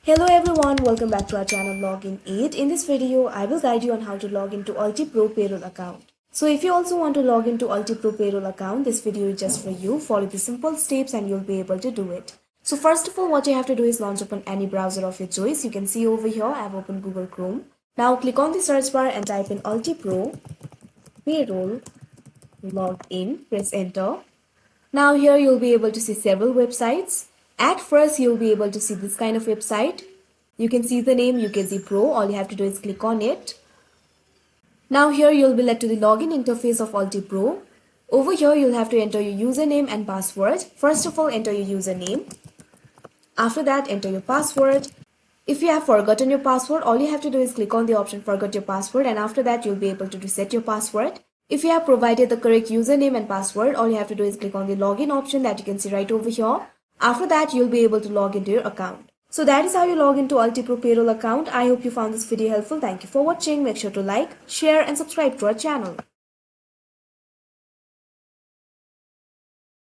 Hello everyone, welcome back to our channel Login 8. In this video, I will guide you on how to log into UltiPro Payroll account. So if you also want to log into UltiPro Payroll account, this video is just for you. Follow the simple steps and you'll be able to do it. So first of all, what you have to do is launch open any browser of your choice. You can see over here, I have opened Google Chrome. Now click on the search bar and type in UltiPro Payroll Login. Press enter. Now here you'll be able to see several websites. At first you'll be able to see this kind of website. You can see the name UltiPro. All you have to do is click on it. Now here you'll be led to the login interface of UltiPro. Over here you'll have to enter your username and password. First of all, enter your username. After that, enter your password. If you have forgotten your password, all you have to do is click on the option forgot your password, and after that you'll be able to reset your password. If you have provided the correct username and password, all you have to do is click on the login option that you can see right over here. After that, you'll be able to log into your account. So that is how you log into UltiPro Payroll account. I hope you found this video helpful. Thank you for watching. Make sure to like, share and subscribe to our channel.